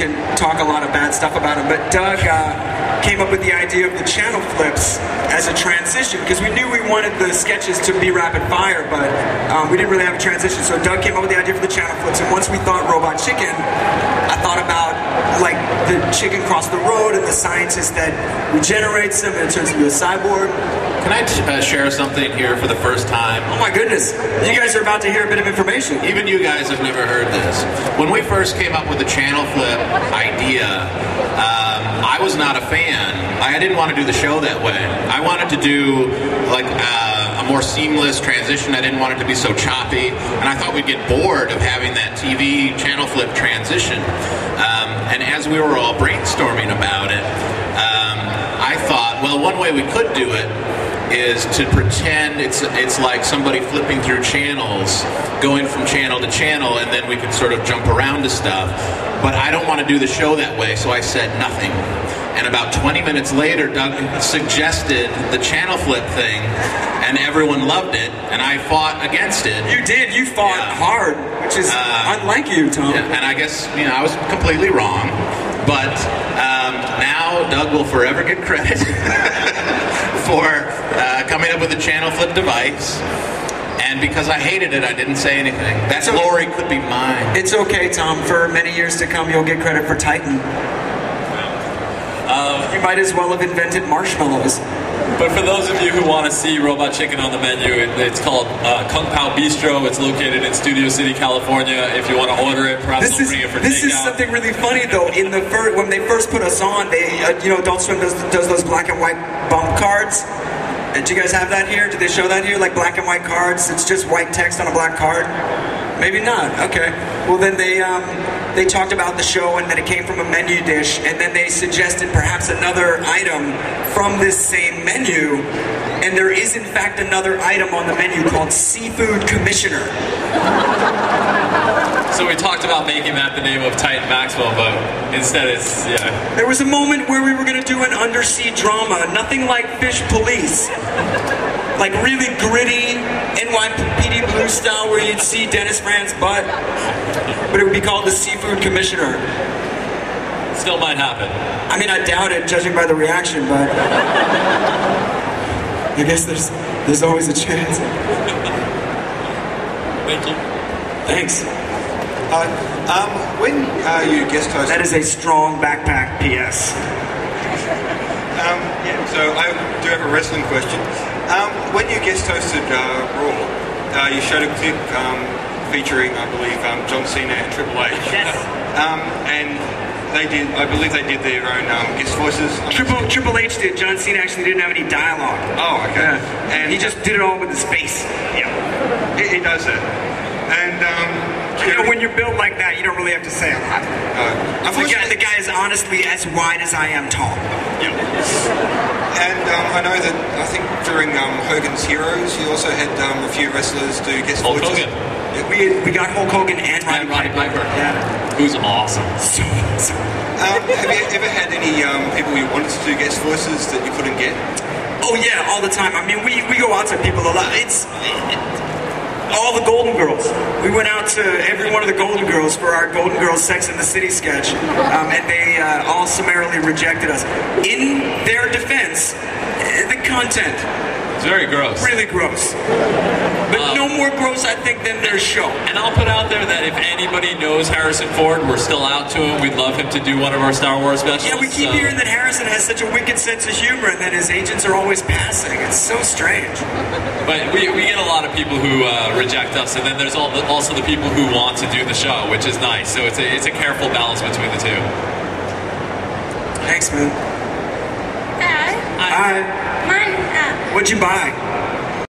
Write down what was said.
can talk a lot of bad stuff about him, but Doug came up with the idea of the channel flips as a transition, because we knew we wanted the sketches to be rapid fire, but we didn't really have a transition. So Doug came up with the idea for the channel flips, and once we thought Robot Chicken, I thought about like the chicken crossed the road and the scientist that regenerates them and turns into a cyborg. Can I share something here for the first time? Oh my goodness, you guys are about to hear a bit of information. Even you guys have never heard this. When we first came up with the channel flip idea, I was not a fan. I didn't want to do the show that way. I wanted to do like a more seamless transition. I didn't want it to be so choppy, and I thought we'd get bored of having that TV channel flip transition. And as we were all brainstorming about it, I thought, well, one way we could do it is to pretend it's like somebody flipping through channels, going from channel to channel, and then we could sort of jump around to stuff. But I don't want to do the show that way, so I said nothing. And about 20 minutes later, Doug suggested the channel flip thing, and everyone loved it, and I fought against it. You did, you fought hard, which is unlike you, Tom. Yeah, and I guess, you know, I was completely wrong, but now Doug will forever get credit for coming up with the channel flip device. And because I hated it, I didn't say anything. That glory could be mine. It's okay, Tom. For many years to come, you'll get credit for Titan. You might as well have invented marshmallows. But for those of you who want to see Robot Chicken on the menu, it's called Kung Pao Bistro. It's located in Studio City, California. If you want to order it, perhaps we'll bring it for takeout. This is something really funny, though. In the when they first put us on, they, you know, Adult Swim does those black and white bump cards. Do you guys have that here? Did they show that here? Like black and white cards? It's just white text on a black card? Maybe not. Okay. Well, then they talked about the show and that it came from a menu dish, and then they suggested perhaps another item from this same menu, and there is in fact another item on the menu called Seafood Commissioner. So we talked about making that the name of Titan Maxwell, but instead it's, yeah. There was a moment where we were going to do an undersea drama, nothing like Fish Police. Like really gritty, NYPD Blue style, where you'd see Dennis Fran's butt. But it would be called the Seafood Commissioner. Still might happen. I mean, I doubt it, judging by the reaction, but I guess there's always a chance. Thank you. Thanks. When you guest host... That is a strong backpack, P.S. Yeah, so I do have a wrestling question. When you guest hosted Raw, you showed a clip featuring, I believe, John Cena and Triple H. Yes. And they did, I believe they did their own guest voices. Triple H did. John Cena actually didn't have any dialogue. Oh, okay. Yeah. And he just did it all with his face. Yeah. He does that. And you know, when you're built like that, you don't really have to say a lot. The guy is honestly as wide as I am tall. Yeah. And I know that, I think during Hogan's Heroes, you also had a few wrestlers do guest Hulk voices. Hogan. Yeah, we got Hulk Hogan and Roddy Piper. Yeah. Who's awesome. So awesome. Have you ever had any people you wanted to do guest voices that you couldn't get? Oh yeah, all the time. I mean, we go out to people a lot. All the Golden Girls. We went out to every one of the Golden Girls for our Golden Girls Sex in the City sketch, and they all summarily rejected us. In their defense, the content. It's very gross. Really gross. But no more gross, I think, than their show. And I'll put out there that if anybody knows Harrison Ford, we're still out to him. We'd love him to do one of our Star Wars specials. Yeah, we keep hearing that Harrison has such a wicked sense of humor and that his agents are always passing. It's so strange. But we get a lot of people who reject us, and then there's also the people who want to do the show, which is nice. So it's a careful balance between the two. Thanks, man. Hi. Hi. Mine, What'd you buy?